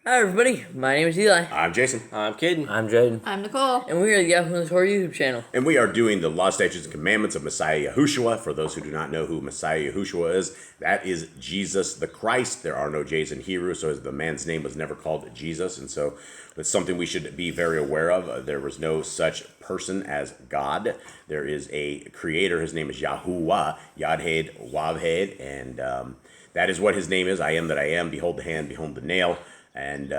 Hi everybody, my name is Eli. I'm Jason. I'm Caden. I'm Jaden. I'm Nicole. And we are the Yahushua and the Torah YouTube channel. And we are doing the law, statutes, and commandments of Messiah Yahushua. For those who do not know who Messiah Yahushua is, that is Jesus the Christ. There are no J's in Hebrew, so the man's name was never called Jesus. And so it's something we should be very aware of. There was no such person as God. There is a creator. His name is Yahuwah, Yad-Hed, Wav-Hed, and that is what his name is. I am that I am. Behold the hand, behold the nail. And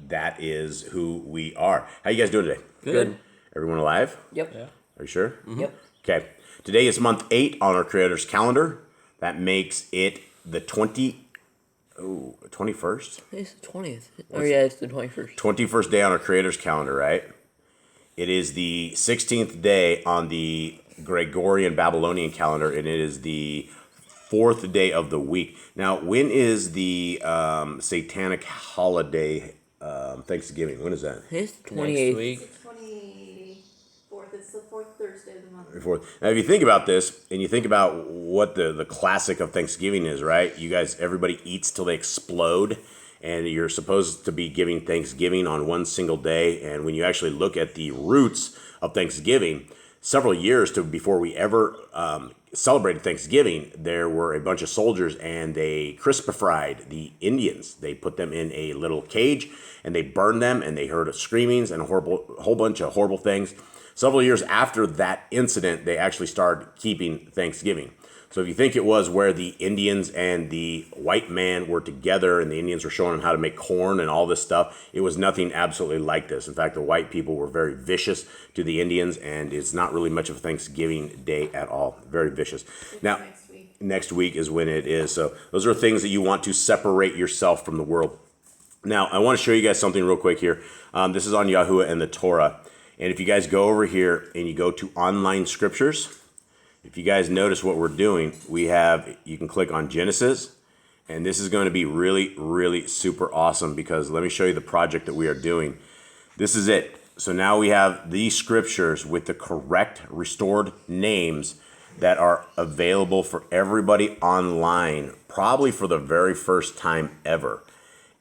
that is who we are. How you guys doing today? Good. Everyone alive? Yep. Yeah. Are you sure? Mm-hmm. Yep. Okay. Today is month 8 on our Creator's calendar. That makes it the 21st? It's the 20th. It's the 21st. 21st day on our Creator's calendar, right? It is the 16th day on the Gregorian Babylonian calendar, and it is the 4th day of the week. Now, when is the satanic holiday Thanksgiving? When is that? It's the 28th. Next week. It's 24th. It's the fourth Thursday of the month. Now, if you think about this, and you think about what the classic of Thanksgiving is, right? You guys, everybody eats till they explode, and you're supposed to be giving Thanksgiving on one single day. And when you actually look at the roots of Thanksgiving, several years before we ever celebrated Thanksgiving, there were a bunch of soldiers, and they crispifried the Indians. They put them in a little cage, and they burned them, and they heard screamings and a whole bunch of horrible things. Several years after that incident, they actually started keeping Thanksgiving. So if you think it was where the Indians and the white man were together, and the Indians were showing them how to make corn and all this stuff, it was nothing absolutely like this. In fact, the white people were very vicious to the Indians, and it's not really much of a Thanksgiving day at all. Very vicious. Now, next week is when it is. So those are things that you want to separate yourself from the world. Now, I want to show you guys something real quick here. This is on Yahuwah and the Torah. And if you guys go over here and you go to online scriptures, if you guys notice what we're doing, you can click on Genesis, and this is going to be really, really super awesome, because let me show you the project that we are doing. This is it. So now we have these scriptures with the correct restored names that are available for everybody online, probably for the very first time ever.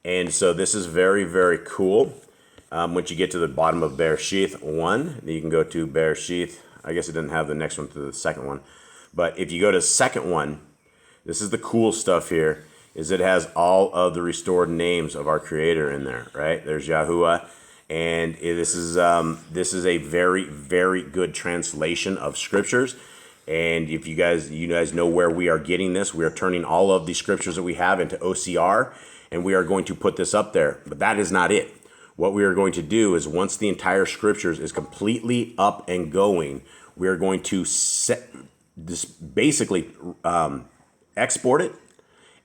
And so this is very, very cool. Once you get to the bottom of Bereshith 1, then you can go to Bereshith. I guess it didn't have the next one to the second one. But if you go to the second one, this is the cool stuff here, is it has all of the restored names of our Creator in there, right? There's Yahuwah, and this is a very, very good translation of scriptures. And if you guys know where we are getting this, we are turning all of the scriptures that we have into OCR, and we are going to put this up there. But that is not it. What we are going to do is, once the entire scriptures is completely up and going, we are going to basically export it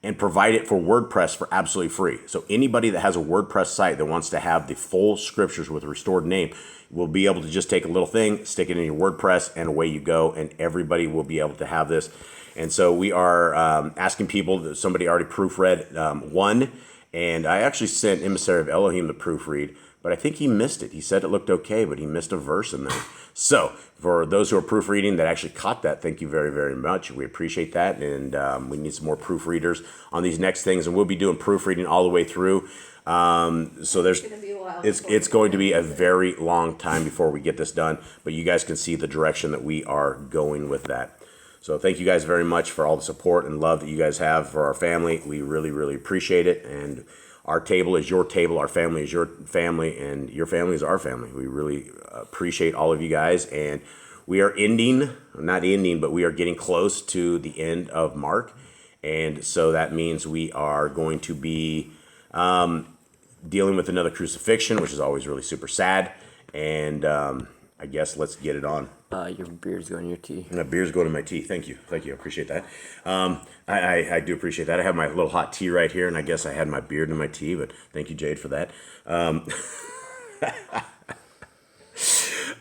and provide it for WordPress for absolutely free. So anybody that has a WordPress site that wants to have the full scriptures with a restored name will be able to just take a little thing, stick it in your WordPress, and away you go, and everybody will be able to have this. And so we are asking people. Somebody already proofread one. And I actually sent Emissary of Elohim to proofread, but I think he missed it. He said it looked okay, but he missed a verse in there. So for those who are proofreading that actually caught that, thank you very, very much. We appreciate that, and we need some more proofreaders on these next things, and we'll be doing proofreading all the way through. So it's going to be a very long time before we get this done, but you guys can see the direction that we are going with that. So thank you guys very much for all the support and love that you guys have for our family. We really, really appreciate it. And our table is your table. Our family is your family. And your family is our family. We really appreciate all of you guys. And we are not ending, but we are getting close to the end of Mark. And so that means we are going to be dealing with another crucifixion, which is always really super sad. And I guess let's get it on. Your beer's going in your tea. My beer's going in my tea. Thank you. I appreciate that. I do appreciate that. I have my little hot tea right here, and I guess I had my beard in my tea, but thank you, Jade, for that.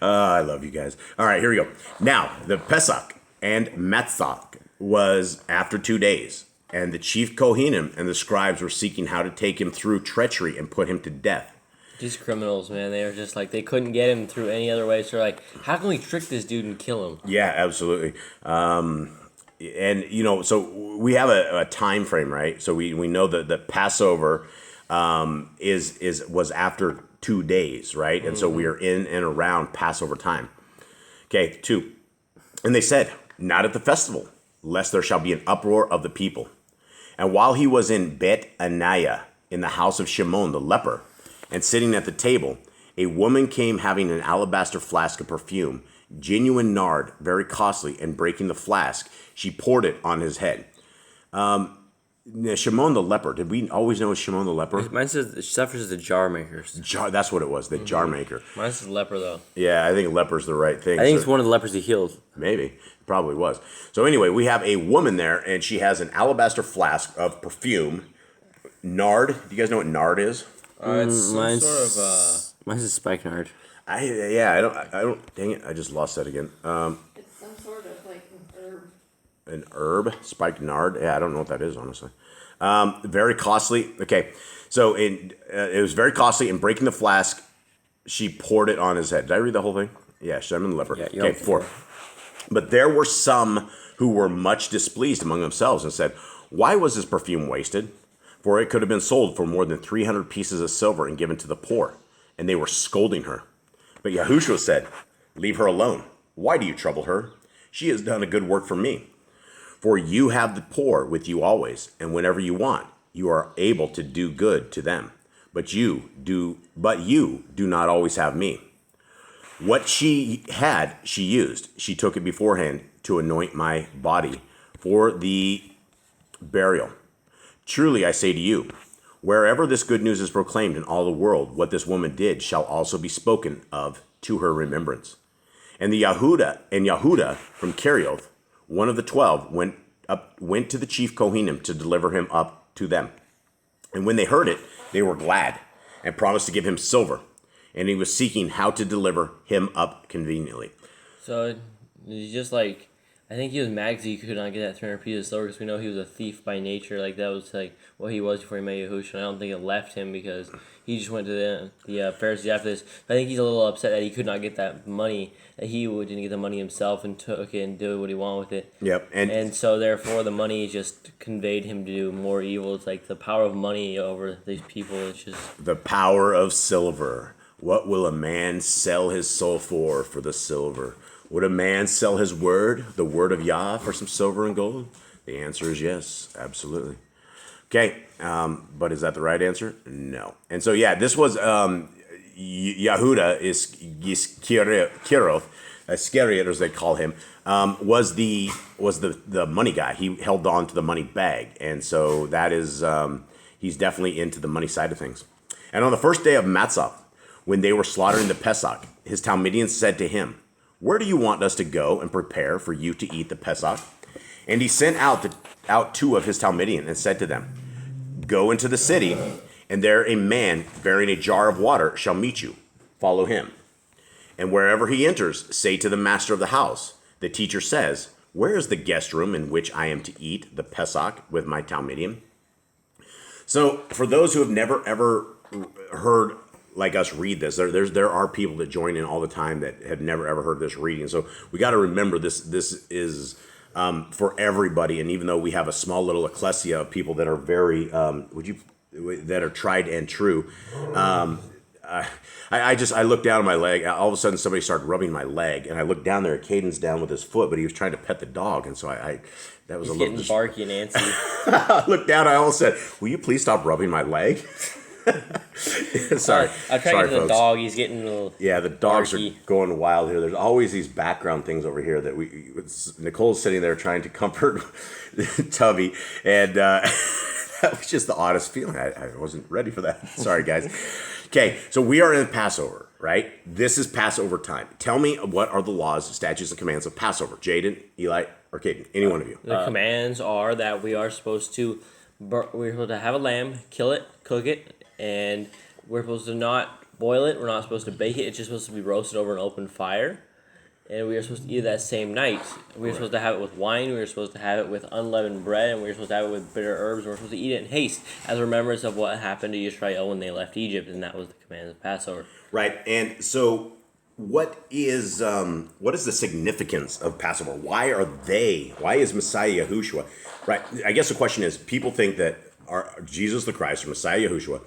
I love you guys. All right, here we go. Now, the Pesach and Matzah was after 2 days, and the chief Kohanim and the scribes were seeking how to take him through treachery and put him to death. These criminals, man, they were just like, they couldn't get him through any other way. So they're like, how can we trick this dude and kill him? Yeah, absolutely. And, so we have a time frame, right? So we know that Passover was after 2 days, right? And so we are in and around Passover time. Okay, 2. And they said, not at the festival, lest there shall be an uproar of the people. And while he was in Bet Aniah, in the house of Shimon the leper, and sitting at the table, a woman came having an alabaster flask of perfume, genuine nard, very costly, and breaking the flask, she poured it on his head. Shimon the leper, did we always know it was Shimon the leper? Mine says suffers as the jar makers. That's what it was, the jar maker. Mine says leper though. Yeah, I think leper's the right thing. I think it's one of the lepers he healed. Maybe. Probably was. So anyway, we have a woman there, and she has an alabaster flask of perfume. Nard. Do you guys know what nard is? It's some sort of... Mine's a spikenard. I don't, dang it, I just lost that again. It's some sort of like an herb. An herb? Spiked nard? Yeah, I don't know what that is, honestly. Very costly. Okay, so it was very costly. In breaking the flask, she poured it on his head. Did I read the whole thing? Yeah, Shimon the leper. Yeah, okay, 4. But there were some who were much displeased among themselves and said, why was this perfume wasted? For it could have been sold for more than 300 pieces of silver and given to the poor. And they were scolding her. But Yahushua said, leave her alone. Why do you trouble her? She has done a good work for me. For you have the poor with you always, and whenever you want, you are able to do good to them. But you do not always have me. What she had, she used. She took it beforehand to anoint my body for the burial. Truly I say to you, wherever this good news is proclaimed in all the world, what this woman did shall also be spoken of to her remembrance. And Yahuda from Kerioth, one of the 12, went to the chief Kohanim to deliver him up to them. And when they heard it, they were glad and promised to give him silver. And he was seeking how to deliver him up conveniently. So he's just like, I think he was mad because he could not get that 300 pieces of silver because we know he was a thief by nature. Like that was like what he was before he met Yahushua. And I don't think it left him because he just went to the Pharisees after this. I think he's a little upset that he could not get that money, that he didn't get the money himself and took it and did what he wanted with it. Yep. And so therefore the money just conveyed him to do more evil. It's like the power of money over these people. It's just the power of silver. What will a man sell his soul for the silver? Would a man sell his word, the word of Yah, for some silver and gold? The answer is yes, absolutely. Okay, but is that the right answer? No. And so, yeah, this was Yahuda Iscariot, as they call him, was the money guy. He held on to the money bag, and so that is he's definitely into the money side of things. And on the first day of Matzah, when they were slaughtering the Pesach, his Talmudians said to him, where do you want us to go and prepare for you to eat the Pesach? And he sent out 2 of his Talmudian and said to them, go into the city, and there a man bearing a jar of water shall meet you. Follow him. And wherever he enters, say to the master of the house, the teacher says, where is the guest room in which I am to eat the Pesach with my Talmudian? So for those who have never ever heard like us read this, there are people that join in all the time that have never ever heard this reading. So we got to remember this is for everybody. And even though we have a small little ecclesia of people that are very that are tried and true, I looked down at my leg. All of a sudden, somebody started rubbing my leg, and I looked down there. Caden's down with his foot, but he was trying to pet the dog, and so that was he's a little getting barky and antsy. I looked down. I almost said, "Will you please stop rubbing my leg?" Sorry. I tried to get the dog. He's getting a little the dogs barky. are going wild here. There's always these background things over here that Nicole's sitting there trying to comfort Tubby, and that was just the oddest feeling. I wasn't ready for that. Sorry, guys. Okay, so we are in Passover, right? This is Passover time. Tell me, what are the laws, statutes, and commands of Passover? Jaden, Eli, or Caden? Any one of you. The commands are that we are supposed to have a lamb, kill it, cook it, and we're supposed to not boil it. We're not supposed to bake it. It's just supposed to be roasted over an open fire. And we are supposed to eat it that same night. We were supposed to have it with wine. We were supposed to have it with unleavened bread. And we were supposed to have it with bitter herbs. And we were supposed to eat it in haste as a remembrance of what happened to Yisrael when they left Egypt. And that was the command of Passover. Right. And so what is the significance of Passover? Why is Messiah Yahushua? Right. I guess the question is, people think that Jesus the Christ, or Messiah Yahushua,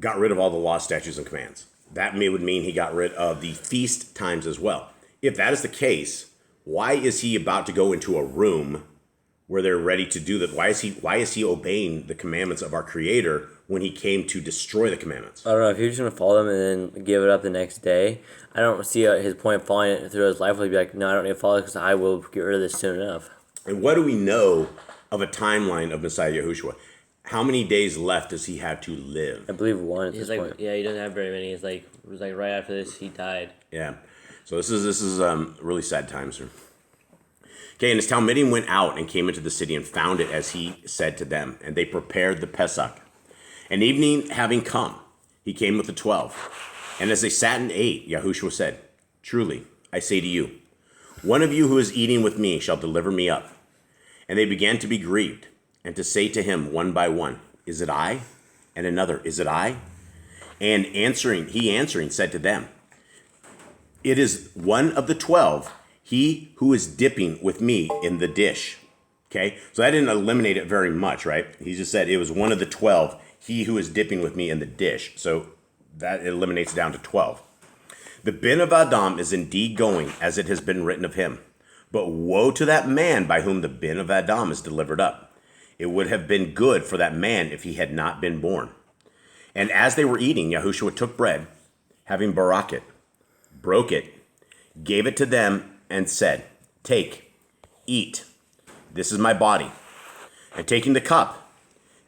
got rid of all the law, statutes, and commands. That would mean he got rid of the feast times as well. If that is the case, why is he about to go into a room where they're ready to do that? Why is he obeying the commandments of our Creator when he came to destroy the commandments? I don't know if he was going to follow them and then give it up the next day. I don't see his point of following it through his life. He'll be like, no, I don't need to follow it because I will get rid of this soon enough. And what do we know of a timeline of Messiah Yahushua? How many days left does he have to live? I believe one at He's this like, point. yeah, he doesn't have very many. It was like right after this, he died. Yeah. So this is really sad times here. Okay, and his Talmudim went out and came into the city and found it as he said to them, and they prepared the Pesach. And evening having come, he came with the 12. And as they sat and ate, Yahushua said, truly, I say to you, one of you who is eating with me shall deliver me up. And they began to be grieved, and to say to him one by one, is it I? And another, is it I? And he answering said to them, it is one of the 12, he who is dipping with me in the dish. Okay, so that didn't eliminate it very much, right? He just said it was one of the 12, he who is dipping with me in the dish. So that eliminates down to 12. The Ben of Adam is indeed going, as it has been written of him. But woe to that man by whom the Ben of Adam is delivered up. It would have been good for that man if he had not been born. And as they were eating, Yahushua took bread, having barak it, broke it, gave it to them, and said, take, eat. This is my body. And taking the cup,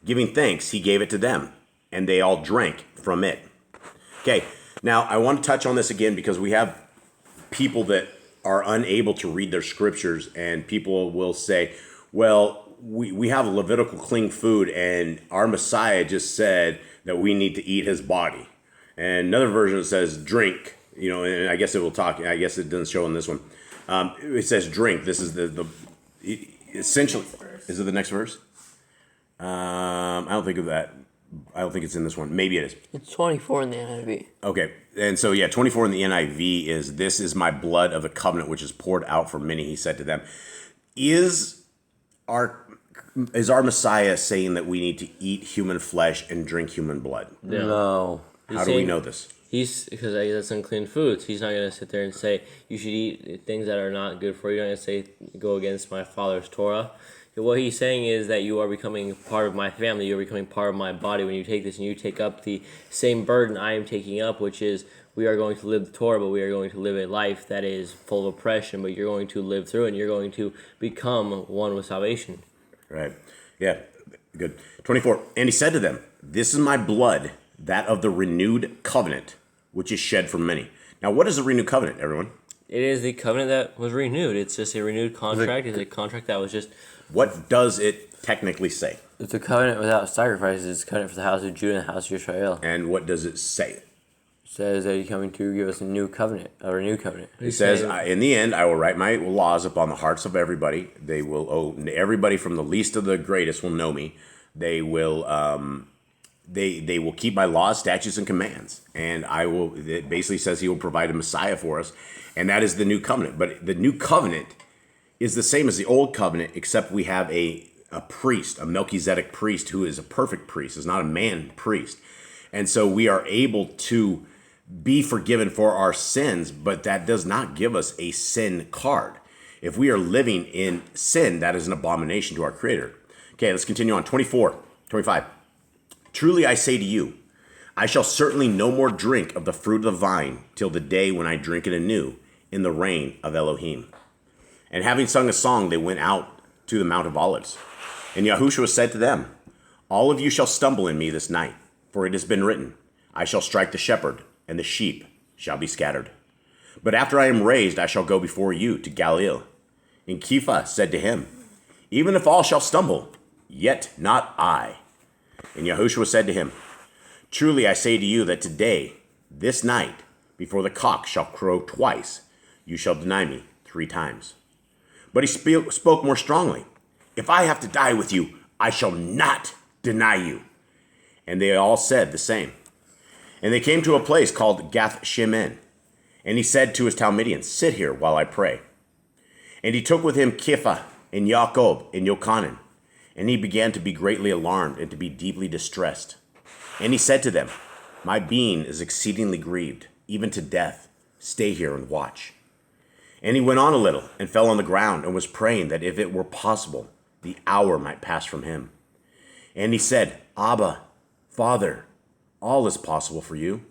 giving thanks, he gave it to them, and they all drank from it. Okay, now I want to touch on this again because we have people that are unable to read their scriptures, and people will say, well, we have Levitical clean food, and our Messiah just said that we need to eat his body. And another version says drink, and I guess it will talk, I guess it doesn't show in this one. It says drink. This is the essentially, is it the next verse? I don't think of that. I don't think it's in this one. Maybe it is. It's 24 in the NIV. Okay. And so, 24 in the NIV is, this is my blood of the covenant, which is poured out for many, he said to them. Is our Messiah saying that we need to eat human flesh and drink human blood? No. How do we know this? Because that's unclean foods. He's not going to sit there and say, you should eat things that are not good for you. He's not going to say, go against my father's Torah. What he's saying is that you are becoming part of my family. You're becoming part of my body when you take this and you take up the same burden I am taking up, which is we are going to live the Torah, but we are going to live a life that is full of oppression, but you're going to live through it and you're going to become one with salvation. Right. Yeah. Good. 24. And he said to them, this is my blood, that of the renewed covenant, which is shed for many. Now, what is a renewed covenant, everyone? It is the covenant that was renewed. It's just a renewed contract. It's a contract that was just... What does it technically say? It's a covenant without sacrifices. It's a covenant for the house of Judah and the house of Israel. And what does it say? It says that he's coming to give us a new covenant, a renewed covenant. It says, in the end, I will write my laws upon the hearts of everybody. They will everybody from the least to the greatest will know me. They will they will keep my laws, statutes, and commands. And it basically says he will provide a Messiah for us. And that is the new covenant. But the new covenant is the same as the old covenant, except we have a priest, a Melchizedek priest, who is a perfect priest, is not a man priest. And so we are able to be forgiven for our sins, but that does not give us a sin card. If we are living in sin, that is an abomination to our Creator. Okay, let's continue on. 25. Truly I say to you, I shall certainly no more drink of the fruit of the vine till the day when I drink it anew in the reign of Elohim. And having sung a song, they went out to the Mount of Olives. And Yahushua said to them, all of you shall stumble in me this night, for it has been written, I shall strike the shepherd, and the sheep shall be scattered. But after I am raised, I shall go before you to Galilee. And Kepha said to him, even if all shall stumble, yet not I. And Yahushua said to him, truly I say to you that today, this night, before the cock shall crow twice, you shall deny me 3 times. But he spoke more strongly. If I have to die with you, I shall not deny you. And they all said the same. And they came to a place called Gath Shemen. And he said to his Talmudians, sit here while I pray. And he took with him Kepha and Yaakov and Yochanan. And he began to be greatly alarmed and to be deeply distressed. And he said to them, My being is exceedingly grieved, even to death. Stay here and watch. And he went on a little and fell on the ground and was praying that if it were possible, the hour might pass from him. And he said, Abba, Father, all is possible for you.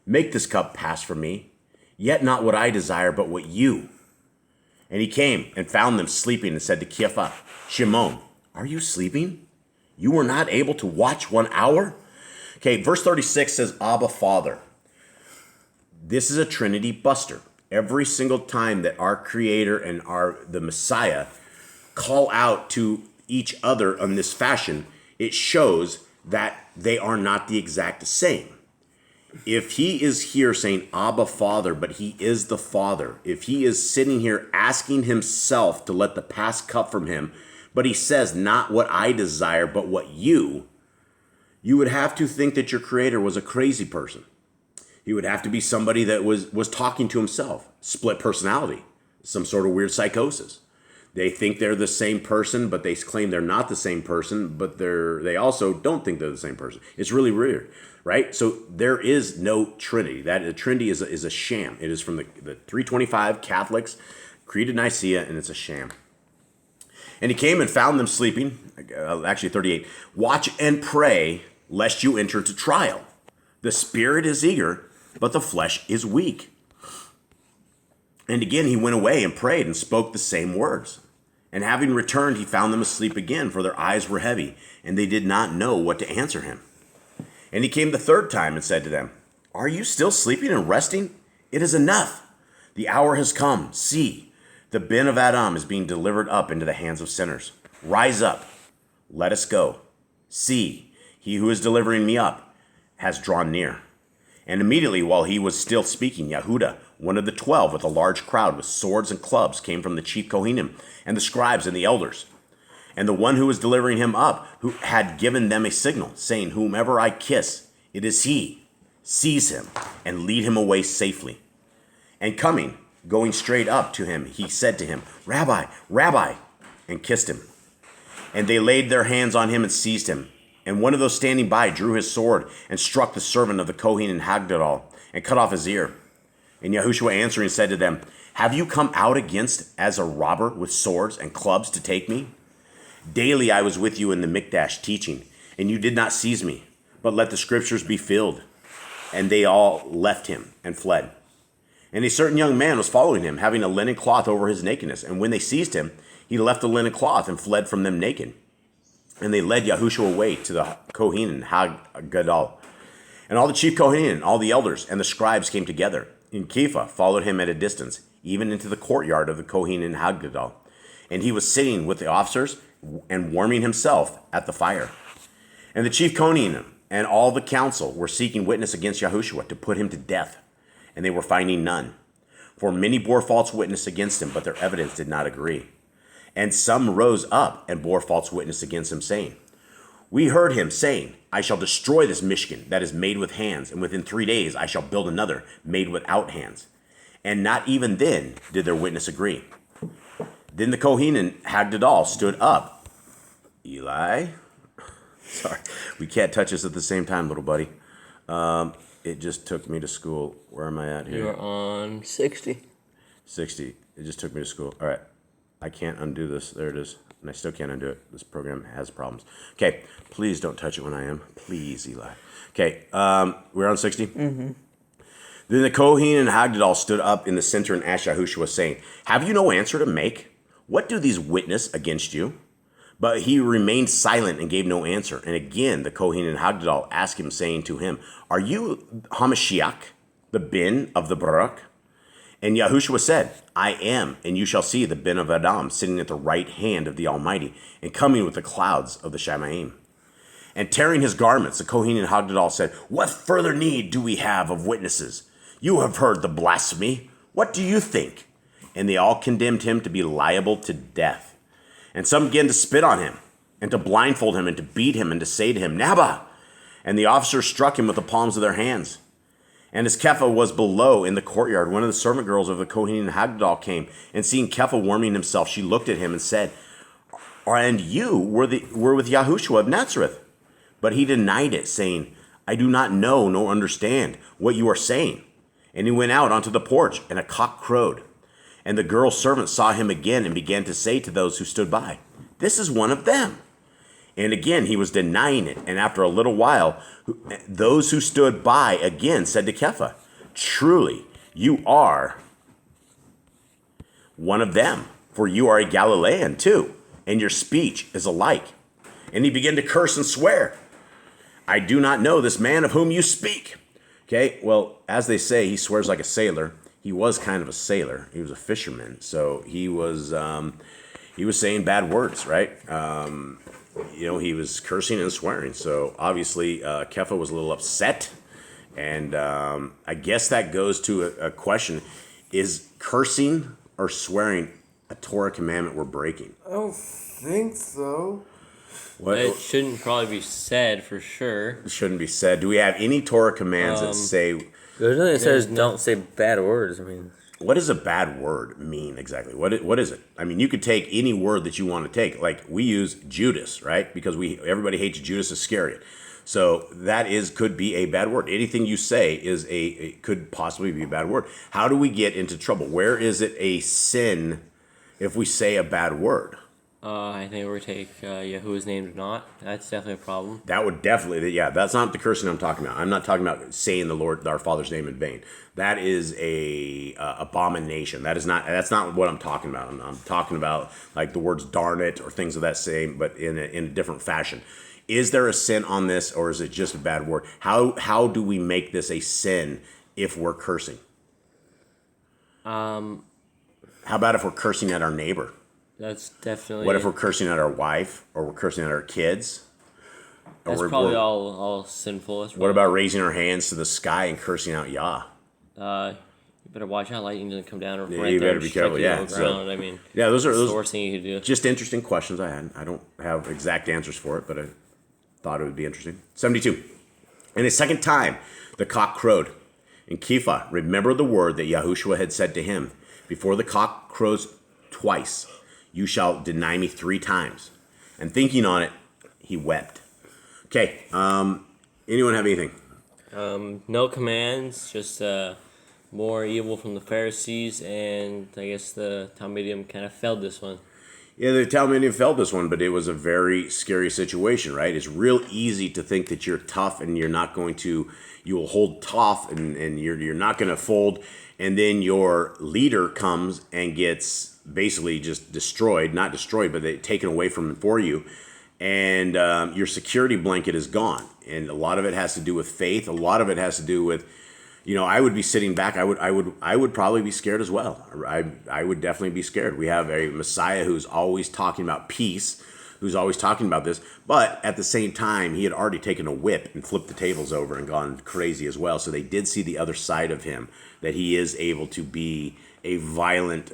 Make this cup pass from me, yet not what I desire, but what you. And he came and found them sleeping and said to Kepha, Shimon, are you sleeping? You were not able to watch 1 hour? Okay, verse 36 says, Abba, Father. This is a Trinity buster. Every single time that our Creator and the Messiah call out to each other in this fashion, it shows that they are not the exact same. If he is here saying Abba, Father, but he is the Father, if he is sitting here asking himself to let the past cup from him, but he says, not what I desire, but what you would have to think that your Creator was a crazy person. He would have to be somebody that was talking to himself, split personality, some sort of weird psychosis. They think they're the same person, but they claim they're not the same person, but they also don't think they're the same person. It's really weird, right? So there is no Trinity. That the Trinity is a sham. It is from the 325 Catholics, Creed of Nicaea, and it's a sham. And he came and found them sleeping, actually 38. Watch and pray, lest you enter into trial. The spirit is eager, but the flesh is weak. And again he went away and prayed and spoke the same words. And having returned, he found them asleep again, for their eyes were heavy, and they did not know what to answer him. And he came the third time and said to them, Are you still sleeping and resting? It is enough. The hour has come. See, the bin of Adam is being delivered up into the hands of sinners. Rise up. Let us go. See, he who is delivering me up has drawn near. And immediately while he was still speaking, Yehuda, one of the 12 with a large crowd with swords and clubs, came from the chief Kohanim and the scribes and the elders. And the one who was delivering him up, who had given them a signal, saying, Whomever I kiss, it is he. Seize him and lead him away safely. And coming, going straight up to him, he said to him, Rabbi, Rabbi, and kissed him. And they laid their hands on him and seized him. And one of those standing by drew his sword and struck the servant of the Kohen and Hagdodal and cut off his ear. And Yahushua answering said to them, Have you come out against as a robber with swords and clubs to take me? Daily I was with you in the Mikdash teaching, and you did not seize me, but let the scriptures be filled. And they all left him and fled. And a certain young man was following him, having a linen cloth over his nakedness. And when they seized him, he left the linen cloth and fled from them naked. And they led Yahushua away to the Kohen and Hagdodal. And all the chief Kohen and all the elders and the scribes came together. And Kepha followed him at a distance, even into the courtyard of the Kohen and Hagdodal. And he was sitting with the officers and warming himself at the fire. And the chief Kohen and all the council were seeking witness against Yahushua to put him to death. And they were finding none. For many bore false witness against him, but their evidence did not agree. And some rose up and bore false witness against him, saying, We heard him saying, I shall destroy this Mishkan that is made with hands, and within 3 days I shall build another made without hands. And not even then did their witness agree. Then the Kohen and Hagdodal stood up. Eli? Sorry, we can't touch this at the same time, little buddy. It just took me to school. Where am I at here? You're on 60. 60. It just took me to school. All right. I can't undo this. There it is. And I still can't undo it. This program has problems. Okay. Please don't touch it when I am. Please, Eli. Okay. We're on 60? Mm-hmm. Then the Kohen and Hagdodal stood up in the center and asked Yahushua, saying, Have you no answer to make? What do these witness against you? But he remained silent and gave no answer. And again, the Kohen and Hagdodal asked him, saying to him, Are you Hamashiach, the bin of the Barak? And Yahushua said, I am, and you shall see the bin of Adam sitting at the right hand of the Almighty, and coming with the clouds of the Shamaim. And tearing his garments, the Kohen and Hagdodal said, What further need do we have of witnesses? You have heard the blasphemy. What do you think? And they all condemned him to be liable to death. And some began to spit on him, and to blindfold him, and to beat him, and to say to him, Nabba! And the officers struck him with the palms of their hands. And as Kepha was below in the courtyard, one of the servant girls of the Kohen and Hagdodal came, and seeing Kepha warming himself, she looked at him and said, And you were with Yahushua of Nazareth. But he denied it, saying, I do not know nor understand what you are saying. And he went out onto the porch, and a cock crowed. And the girl's servant saw him again and began to say to those who stood by, this is one of them. And again he was denying it. And after a little while, those who stood by again said to Kepha, truly, you are one of them, for you are a Galilean too, and your speech is alike. And he began to curse and swear, I do not know this man of whom you speak. Okay, well, as they say, he swears like a sailor. He was kind of a sailor. He was a fisherman, so he was saying bad words, right? He was cursing and swearing. So obviously, Kepha was a little upset, and I guess that goes to a question: is cursing or swearing a Torah commandment we're breaking? I don't think so. What? It shouldn't probably be said for sure. It shouldn't be said. Do we have any Torah commands that say? There's nothing that says don't say bad words. I mean, What does a bad word mean exactly? What is it? I mean, you could take any word that you want to take. Like we use Judas, right? Because everybody hates Judas Iscariot. So that could be a bad word. Anything you say could possibly be a bad word. How do we get into trouble? Where is it a sin if we say a bad word? I think we're take Yahuwah's name to not. That's definitely a problem. That would definitely, yeah, that's not the cursing I'm talking about. I'm not talking about saying the Lord, our Father's name in vain. That is a abomination. That's not what I'm talking about. I'm talking about like the words darn it or things of that same, but in a different fashion. Is there a sin on this, or is it just a bad word? How do we make this a sin if we're cursing? How about if we're cursing at our neighbor? That's definitely. What if we're cursing at our wife, or we're cursing at our kids? That's probably all sinful. What about raising our hands to the sky and cursing out Yah? You better watch out, lightning doesn't come down or Yeah, right you there better be careful. Yeah, ground. I mean, yeah, those are the worst thing you could do. just interesting questions I had. I don't have exact answers for it, but I thought it would be interesting. 72. And a second time the cock crowed. And Kepha remembered the word that Yahushua had said to him, before the cock crows twice, you shall deny me 3 times. And thinking on it, he wept. Okay, anyone have anything? No commands, just more evil from the Pharisees, and I guess the Talmudim kind of failed this one. Yeah, the Talmudim failed this one, but it was a very scary situation, right? It's real easy to think that you're tough and you will hold tough and you're not going to fold. And then your leader comes and gets basically just destroyed, not destroyed, but taken away for you. And your security blanket is gone. And a lot of it has to do with faith. A lot of it has to do with, I would be sitting back. I would probably be scared as well. I would definitely be scared. We have a Messiah who's always talking about peace, who's always talking about this. But at the same time, he had already taken a whip and flipped the tables over and gone crazy as well. So they did see the other side of him, that he is able to be a violent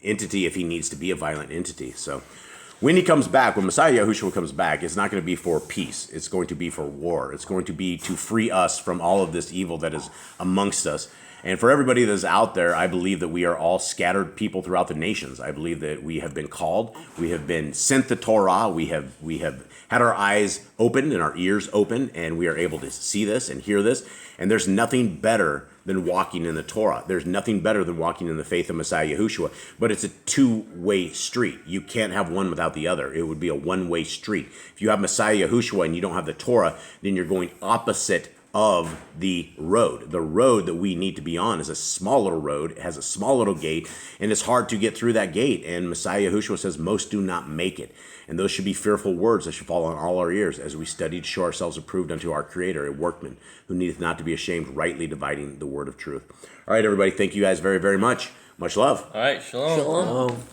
entity if he needs to be a violent entity. So when he comes back, when Messiah Yahushua comes back, it's not going to be for peace. It's going to be for war. It's going to be to free us from all of this evil that is amongst us. And for everybody that's out there, I believe that we are all scattered people throughout the nations. I believe that we have been called. We have been sent the Torah. We have had our eyes opened and our ears open, and we are able to see this and hear this. And there's nothing better than walking in the Torah. There's nothing better than walking in the faith of Messiah Yahushua. But it's a two-way street. You can't have one without the other. It would be a one-way street. If you have Messiah Yahushua and you don't have the Torah, then you're going opposite of the road. The road that we need to be on is a small little road. It has a small little gate, and it's hard to get through that gate. And Messiah Yahushua says, most do not make it. And those should be fearful words that should fall on all our ears as we study to show ourselves approved unto our Creator, a workman who needeth not to be ashamed, rightly dividing the word of truth. All right, everybody, thank you guys very, very much. Much love. All right, shalom. shalom.